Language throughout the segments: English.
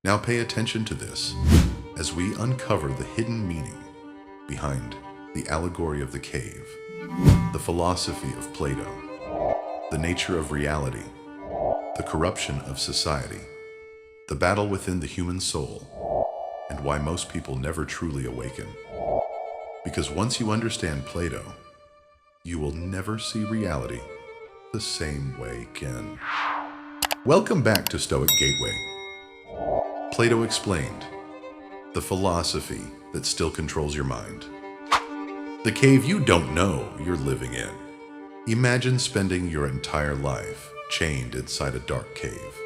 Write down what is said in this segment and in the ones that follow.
Now pay attention to this as we uncover the hidden meaning behind the allegory of the cave, the philosophy of Plato, the nature of reality, the corruption of society, the battle within the human soul, and why most people never truly awaken. Because once you understand Plato, you will never see reality the same way again. Welcome back to Stoic Gateway. Plato explained, the philosophy that still controls your mind. The cave you don't know you're living in. Imagine spending your entire life chained inside a dark cave.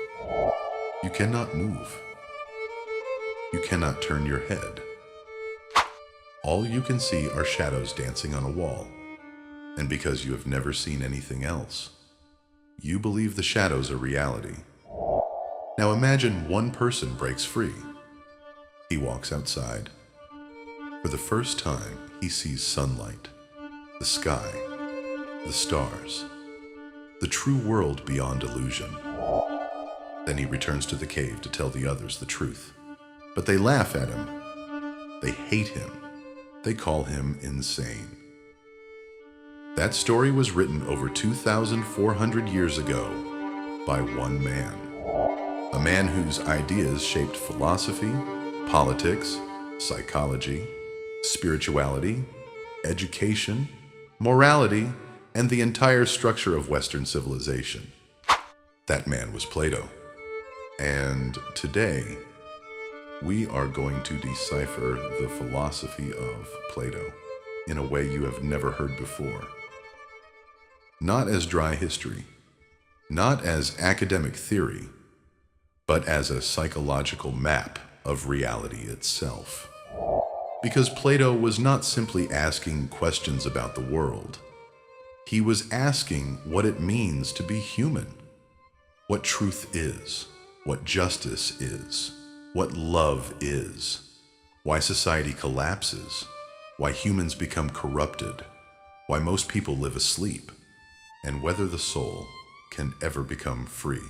You cannot move. You cannot turn your head. All you can see are shadows dancing on a wall. And because you have never seen anything else, you believe the shadows are reality. Now imagine one person breaks free. He walks outside. For the first time, he sees sunlight, the sky, the stars, the true world beyond illusion. Then he returns to the cave to tell the others the truth. But they laugh at him. They hate him. They call him insane. That story was written over 2,400 years ago by one man. A man whose ideas shaped philosophy, politics, psychology, spirituality, education, morality, and the entire structure of Western civilization. That man was Plato. And today, we are going to decipher the philosophy of Plato in a way you have never heard before. Not as dry history, not as academic theory, but as a psychological map of reality itself. Because Plato was not simply asking questions about the world. He was asking what it means to be human, what truth is, what justice is, what love is, why society collapses, why humans become corrupted, why most people live asleep, and whether the soul can ever become free.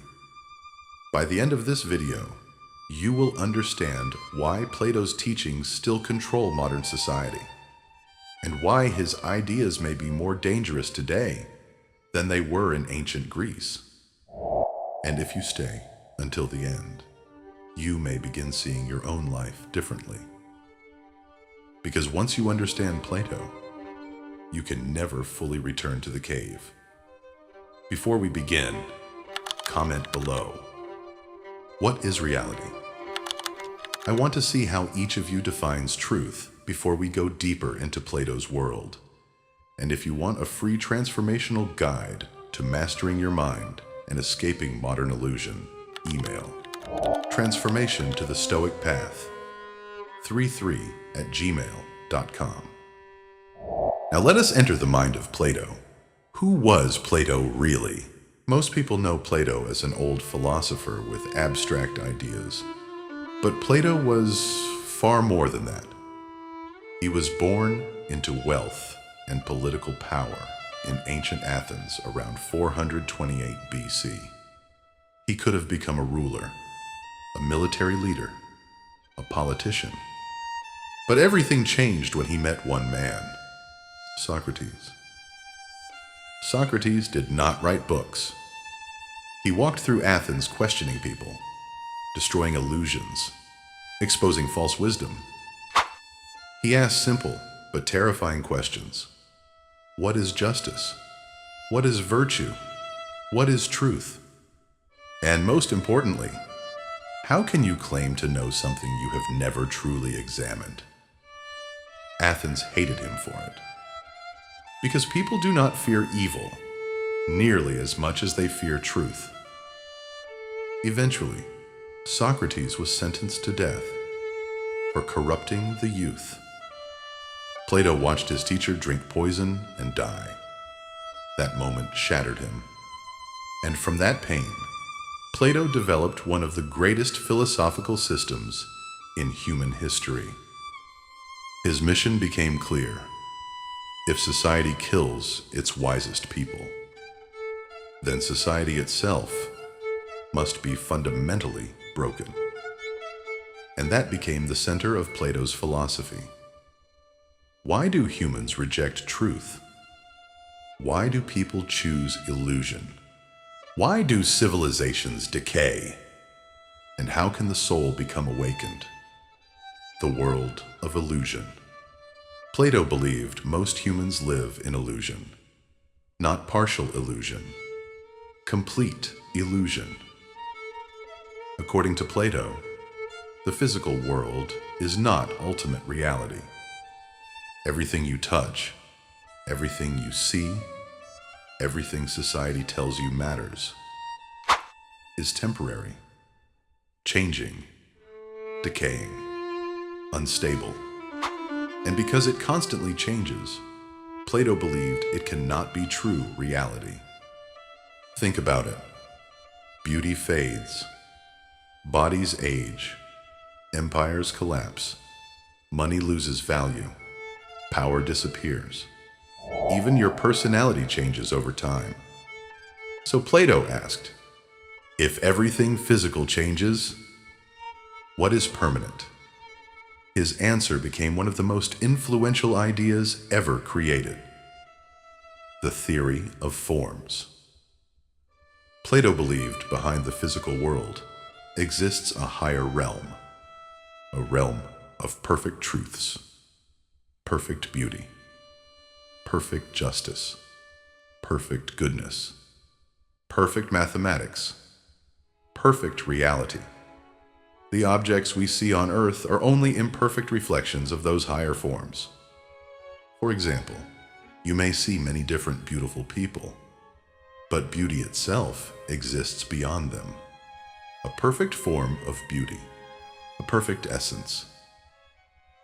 By the end of this video, you will understand why Plato's teachings still control modern society, and why his ideas may be more dangerous today than they were in ancient Greece. And if you stay until the end, you may begin seeing your own life differently. Because once you understand Plato, you can never fully return to the cave. Before we begin, comment below. What is reality? I want to see how each of you defines truth before we go deeper into Plato's world. And if you want a free transformational guide to mastering your mind and escaping modern illusion, email transformation to the Stoic Path 33@gmail.com. Now let us enter the mind of Plato. Who was Plato really? Most people know Plato as an old philosopher with abstract ideas. But Plato was far more than that. He was born into wealth and political power in ancient Athens around 428 BC. He could have become a ruler, a military leader, a politician. But everything changed when he met one man, Socrates. Socrates did not write books. He walked through Athens questioning people, destroying illusions, exposing false wisdom. He asked simple but terrifying questions. What is justice? What is virtue? What is truth? And most importantly, how can you claim to know something you have never truly examined? Athens hated him for it. Because people do not fear evil nearly as much as they fear truth. Eventually, Socrates was sentenced to death for corrupting the youth. Plato watched his teacher drink poison and die. That moment shattered him. And from that pain, Plato developed one of the greatest philosophical systems in human history. His mission became clear. If society kills its wisest people, then society itself must be fundamentally broken. and that became the center of Plato's philosophy. Why do humans reject truth? Why do people choose illusion? Why do civilizations decay? And how can the soul become awakened? The world of illusion. Plato believed most humans live in illusion, not partial illusion, complete illusion. According to Plato, the physical world is not ultimate reality. Everything you touch, everything you see, everything society tells you matters, is temporary, changing, decaying, unstable. And because it constantly changes, Plato believed it cannot be true reality. Think about it. Beauty fades, bodies age, empires collapse, money loses value, power disappears. Even your personality changes over time. So Plato asked, if everything physical changes, what is permanent? His answer became one of the most influential ideas ever created: the theory of forms. Plato believed behind the physical world exists a higher realm, a realm of perfect truths, perfect beauty, perfect justice, perfect goodness, perfect mathematics, perfect reality. The objects we see on earth are only imperfect reflections of those higher forms. For example, you may see many different beautiful people, but beauty itself exists beyond them. A perfect form of beauty, a perfect essence.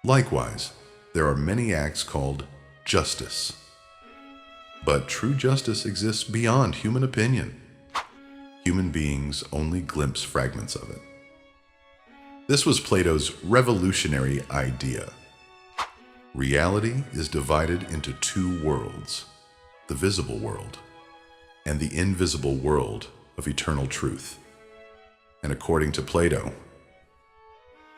Likewise, there are many acts called justice. But true justice exists beyond human opinion. Human beings only glimpse fragments of it. This was Plato's revolutionary idea. Reality is divided into two worlds, the visible world and the invisible world of eternal truth. And according to Plato,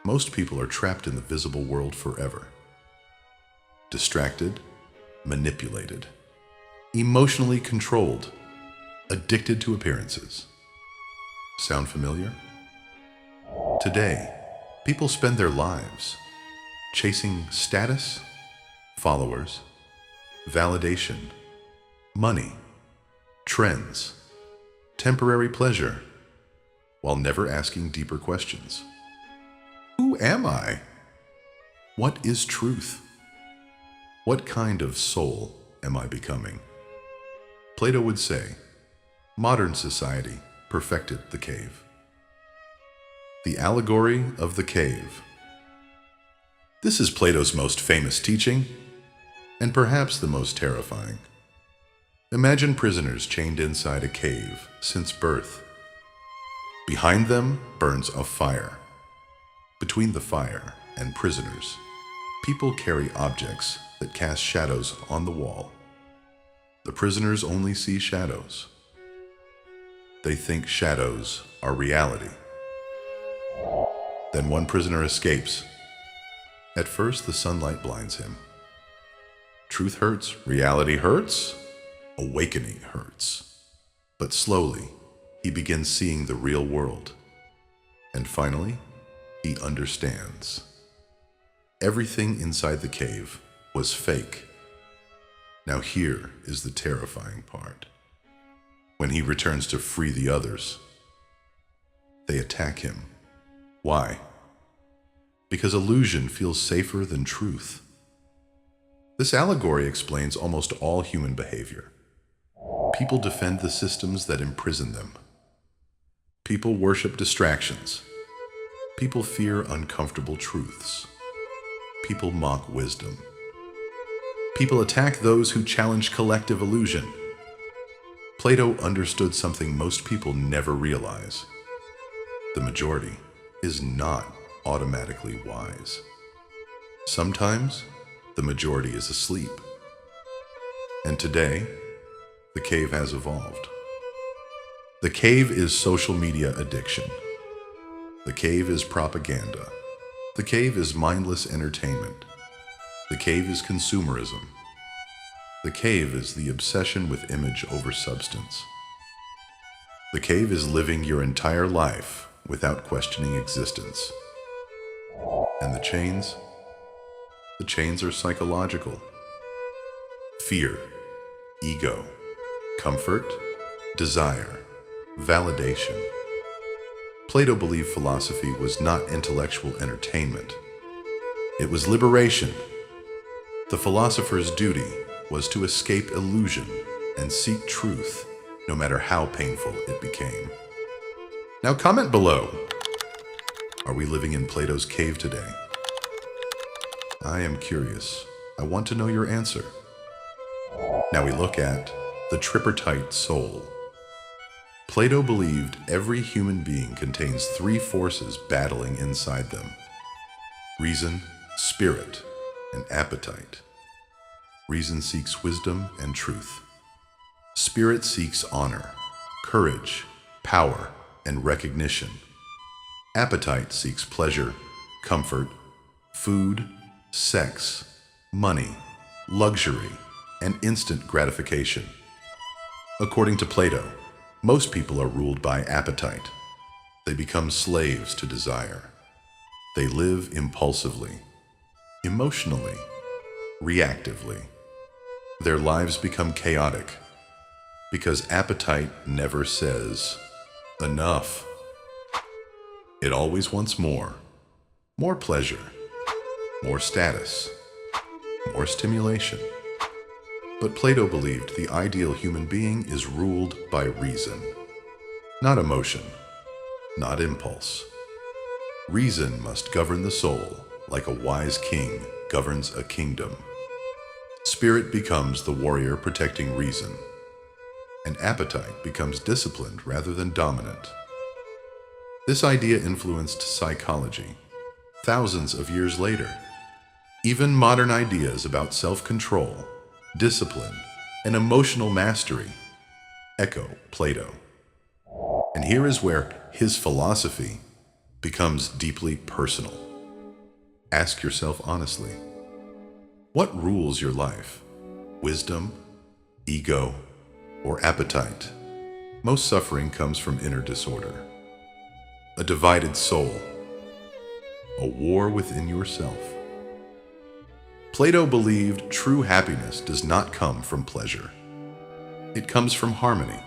most people are trapped in the visible world forever. Distracted, manipulated, emotionally controlled, addicted to appearances. Sound familiar? Today, people spend their lives chasing status, followers, validation, money, trends, temporary pleasure, while never asking deeper questions. Who am I? What is truth? What kind of soul am I becoming? Plato would say, modern society perfected the cave. The Allegory of the Cave. This is Plato's most famous teaching, and perhaps the most terrifying. Imagine prisoners chained inside a cave since birth. Behind them burns a fire. Between the fire and prisoners, people carry objects that cast shadows on the wall. The prisoners only see shadows. They think shadows are reality. Then one prisoner escapes. At first, the sunlight blinds him. Truth hurts, reality hurts, awakening hurts. But slowly, he begins seeing the real world. And finally, he understands. Everything inside the cave was fake. Now here is the terrifying part. When he returns to free the others, they attack him. Why? Because illusion feels safer than truth. This allegory explains almost all human behavior. People defend the systems that imprison them. People worship distractions. People fear uncomfortable truths. People mock wisdom. People attack those who challenge collective illusion. Plato understood something most people never realize. The majority is not automatically wise. Sometimes, the majority is asleep. And today, the cave has evolved. The cave is social media addiction. The cave is propaganda. The cave is mindless entertainment. The cave is consumerism. The cave is the obsession with image over substance. The cave is living your entire life without questioning existence. And the chains? The chains are psychological. Fear, ego, comfort, desire, validation. Plato believed philosophy was not intellectual entertainment. It was liberation. The philosopher's duty was to escape illusion and seek truth, no matter how painful it became. Now comment below. Are we living in Plato's cave today? I am curious. I want to know your answer. Now we look at the Tripartite Soul. Plato believed every human being contains three forces battling inside them: reason, spirit, and appetite. Reason seeks wisdom and truth. Spirit seeks honor, courage, power, and recognition. Appetite seeks pleasure, comfort, food, sex, money, luxury, and instant gratification. According to Plato, most people are ruled by appetite. They become slaves to desire. They live impulsively, emotionally, reactively. Their lives become chaotic because appetite never says, enough. It always wants more pleasure, more status, more stimulation. But Plato believed the ideal human being is ruled by reason, not emotion, not impulse. Reason must govern the soul like a wise king governs a kingdom. Spirit becomes the warrior protecting reason, and appetite becomes disciplined rather than dominant. This idea influenced psychology thousands of years later. Even modern ideas about self-control, discipline, and emotional mastery echo Plato. And here is where his philosophy becomes deeply personal. Ask yourself honestly, what rules your life? Wisdom, ego, or appetite? Most suffering comes from inner disorder. A divided soul. A war within yourself. Plato believed true happiness does not come from pleasure. It comes from harmony.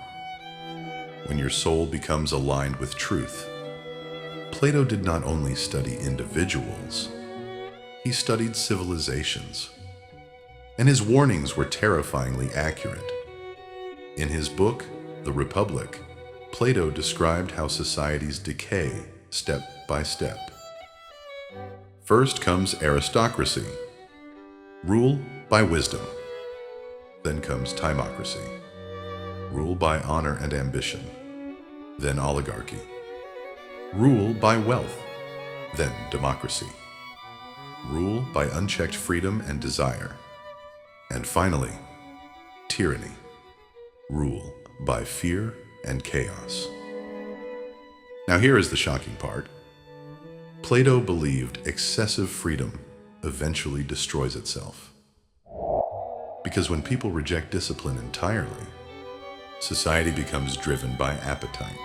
When your soul becomes aligned with truth. Plato did not only study individuals, he studied civilizations. And his warnings were terrifyingly accurate. In his book, The Republic, Plato described how societies decay step by step. First comes aristocracy, rule by wisdom. Then comes timocracy, rule by honor and ambition. Then oligarchy, rule by wealth. Then democracy, rule by unchecked freedom and desire. And finally, tyranny, rule by fear and chaos. Now here is the shocking part. Plato believed excessive freedom eventually destroys itself. Because when people reject discipline entirely, society becomes driven by appetite.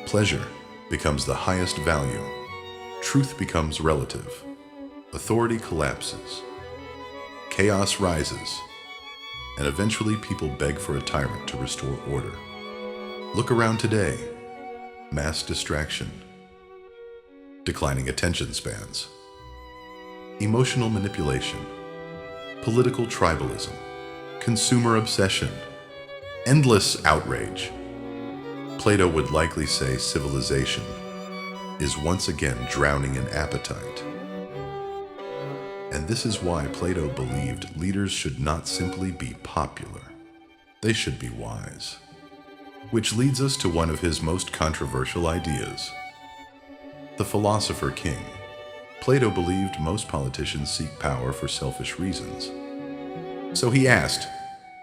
Pleasure becomes the highest value. Truth becomes relative. Authority collapses. Chaos rises. And eventually people beg for a tyrant to restore order. Look around today. Mass distraction. Declining attention spans. Emotional manipulation. Political tribalism. Consumer obsession. Endless outrage. Plato would likely say civilization is once again drowning in appetite. And this is why Plato believed leaders should not simply be popular. They should be wise. Which leads us to one of his most controversial ideas. The Philosopher King. Plato believed most politicians seek power for selfish reasons. So he asked,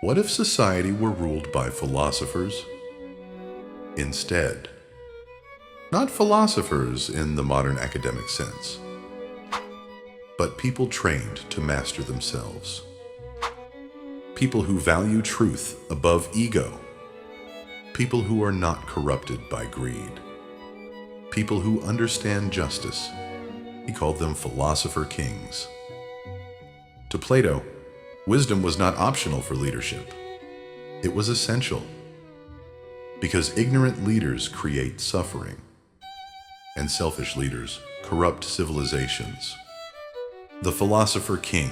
what if society were ruled by philosophers? Instead, not philosophers in the modern academic sense, but people trained to master themselves. People who value truth above ego. People who are not corrupted by greed. People who understand justice. He called them Philosopher Kings. To Plato, wisdom was not optional for leadership. It was essential, because ignorant leaders create suffering, and selfish leaders corrupt civilizations. The Philosopher King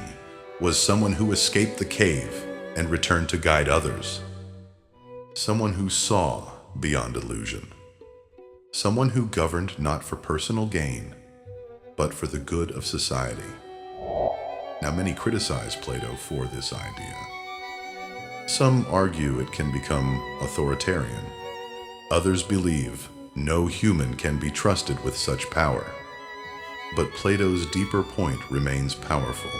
was someone who escaped the cave and returned to guide others. Someone who saw beyond illusion. Someone who governed not for personal gain, but for the good of society. Now, many criticize Plato for this idea. Some argue it can become authoritarian. Others believe no human can be trusted with such power. But Plato's deeper point remains powerful.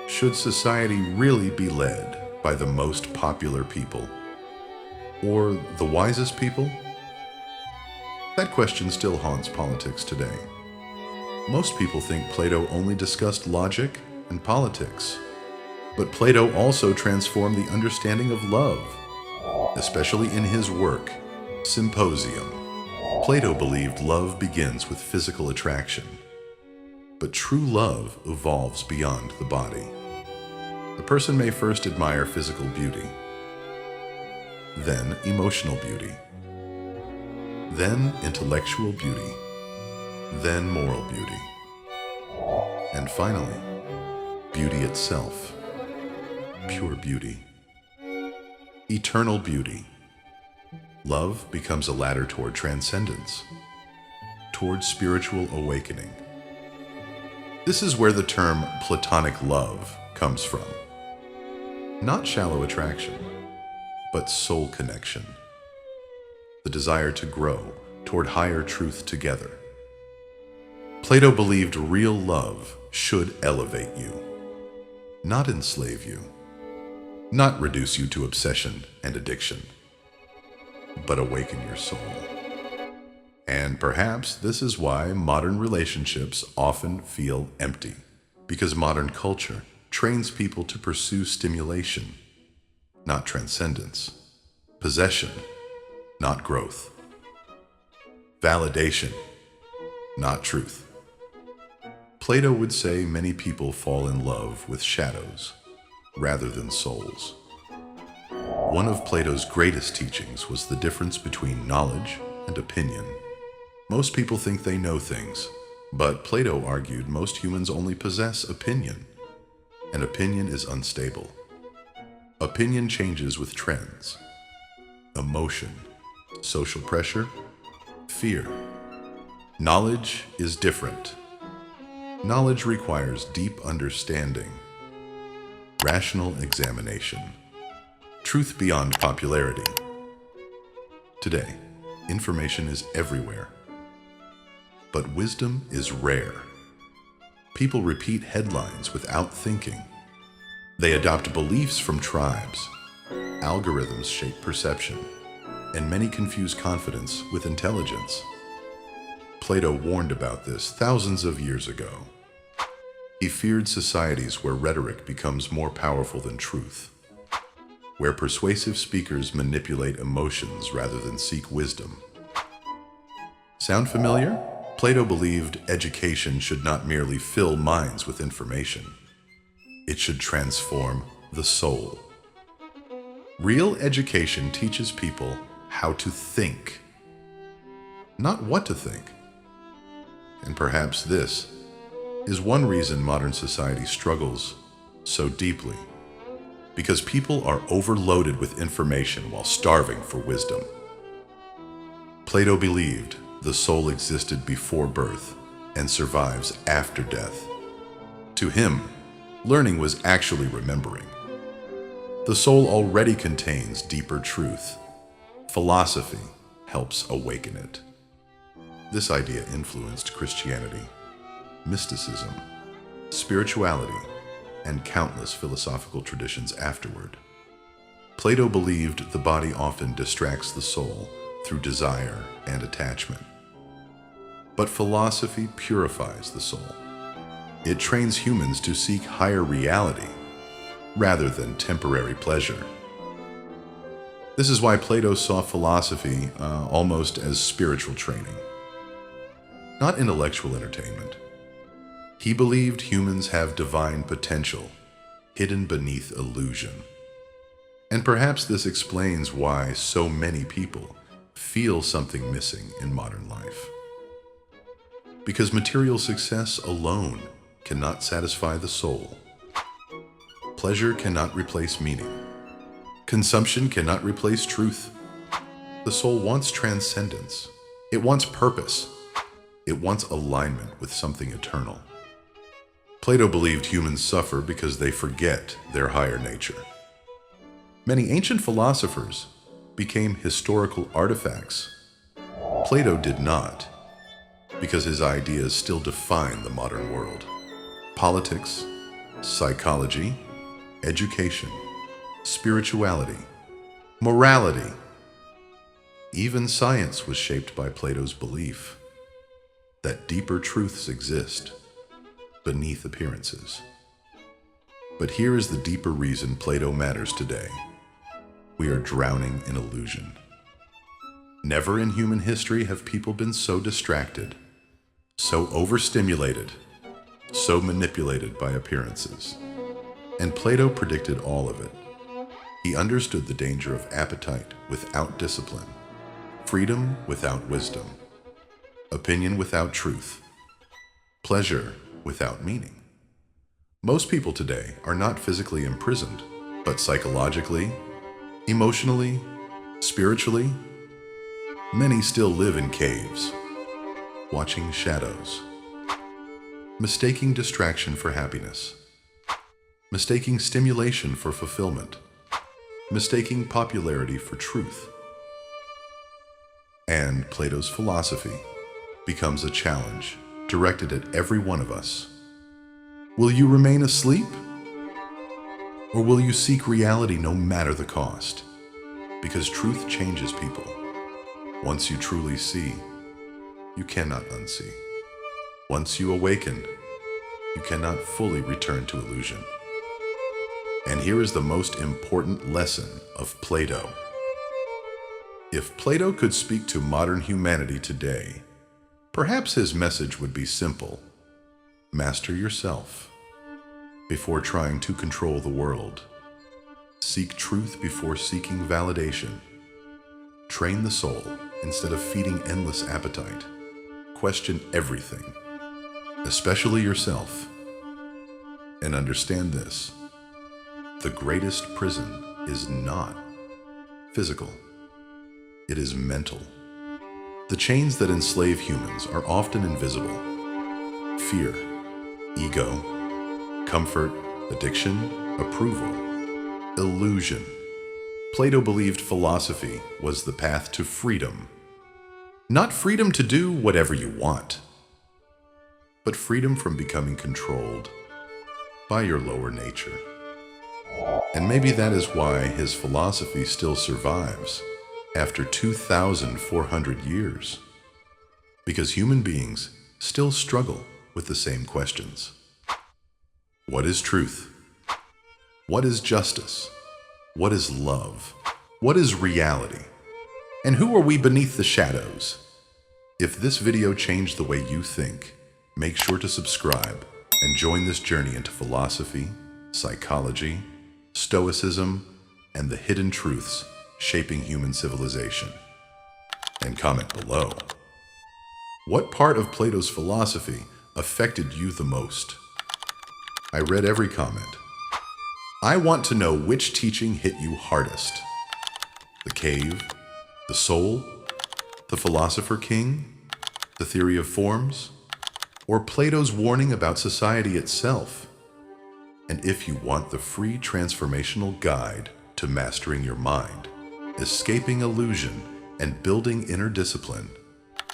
Should society really be led by the most popular people? Or the wisest people? That question still haunts politics today. Most people think Plato only discussed logic and politics. But Plato also transformed the understanding of love, especially in his work, Symposium. Plato believed love begins with physical attraction, but true love evolves beyond the body. A person may first admire physical beauty, then emotional beauty, then intellectual beauty, then moral beauty, and finally, beauty itself, pure beauty, eternal beauty. Love becomes a ladder toward transcendence, toward spiritual awakening. This is where the term platonic love comes from. Not shallow attraction, but soul connection. The desire to grow toward higher truth together. Plato believed real love should elevate you, not enslave you, not reduce you to obsession and addiction, but awaken your soul. And perhaps this is why modern relationships often feel empty, because modern culture trains people to pursue stimulation, not transcendence, possession, not growth, validation, not truth. Plato would say many people fall in love with shadows rather than souls. One of Plato's greatest teachings was the difference between knowledge and opinion. Most people think they know things, but Plato argued most humans only possess opinion, and opinion is unstable. Opinion changes with trends, emotion, social pressure, fear. Knowledge is different. Knowledge requires deep understanding, rational examination, truth beyond popularity. Today, information is everywhere, but wisdom is rare. People repeat headlines without thinking. They adopt beliefs from tribes. Algorithms shape perception, and many confuse confidence with intelligence. Plato warned about this thousands of years ago. He feared societies where rhetoric becomes more powerful than truth, where persuasive speakers manipulate emotions rather than seek wisdom. Sound familiar? Plato believed education should not merely fill minds with information. It should transform the soul. Real education teaches people how to think, not what to think. And perhaps this is one reason modern society struggles so deeply, because people are overloaded with information while starving for wisdom. Plato believed the soul existed before birth and survives after death. To him, learning was actually remembering. The soul already contains deeper truth. Philosophy helps awaken it. This idea influenced Christianity, mysticism, spirituality, and countless philosophical traditions afterward. Plato believed the body often distracts the soul through desire and attachment. But philosophy purifies the soul. It trains humans to seek higher reality rather than temporary pleasure. This is why Plato saw philosophy almost as spiritual training, not intellectual entertainment. He believed humans have divine potential hidden beneath illusion. And perhaps this explains why so many people feel something missing in modern life. Because material success alone cannot satisfy the soul. Pleasure cannot replace meaning. Consumption cannot replace truth. The soul wants transcendence. It wants purpose. It wants alignment with something eternal. Plato believed humans suffer because they forget their higher nature. Many ancient philosophers became historical artifacts. Plato did not, because his ideas still define the modern world. Politics, psychology, education, spirituality, morality. Even science was shaped by Plato's belief that deeper truths exist beneath appearances. But here is the deeper reason Plato matters today. We are drowning in illusion. Never in human history have people been so distracted, so overstimulated, so manipulated by appearances. And Plato predicted all of it. He understood the danger of appetite without discipline, freedom without wisdom, opinion without truth, pleasure without meaning. Most people today are not physically imprisoned, but psychologically, emotionally, spiritually. Many still live in caves, watching shadows, mistaking distraction for happiness, mistaking stimulation for fulfillment, mistaking popularity for truth. And Plato's philosophy becomes a challenge directed at every one of us. Will you remain asleep? Or will you seek reality no matter the cost? Because truth changes people. Once you truly see, you cannot unsee. Once you awaken, you cannot fully return to illusion. And here is the most important lesson of Plato. If Plato could speak to modern humanity today, perhaps his message would be simple. Master yourself before trying to control the world. Seek truth before seeking validation. Train the soul instead of feeding endless appetite. Question everything, especially yourself. And understand this: the greatest prison is not physical, it is mental. The chains that enslave humans are often invisible. Fear, ego, comfort, addiction, approval, illusion. Plato believed philosophy was the path to freedom. Not freedom to do whatever you want, but freedom from becoming controlled by your lower nature. And maybe that is why his philosophy still survives after 2,400 years. Because human beings still struggle with the same questions. What is truth? What is justice? What is love? What is reality? And who are we beneath the shadows? If this video changed the way you think, make sure to subscribe and join this journey into philosophy, psychology, Stoicism, and the hidden truths shaping human civilization. And comment below. What part of Plato's philosophy affected you the most? I read every comment. I want to know which teaching hit you hardest. The cave, the soul, the Philosopher King, the theory of forms, or Plato's warning about society itself. And if you want the free transformational guide to mastering your mind, escaping illusion, and building inner discipline,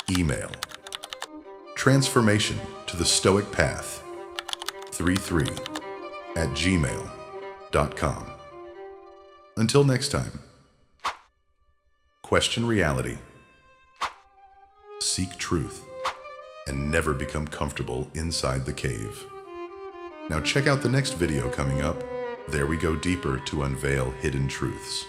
email transformation to the Stoic Path 33@gmail.com. Until next time, question reality, seek truth, and never become comfortable inside the cave. Now check out the next video coming up. There we go deeper to unveil hidden truths.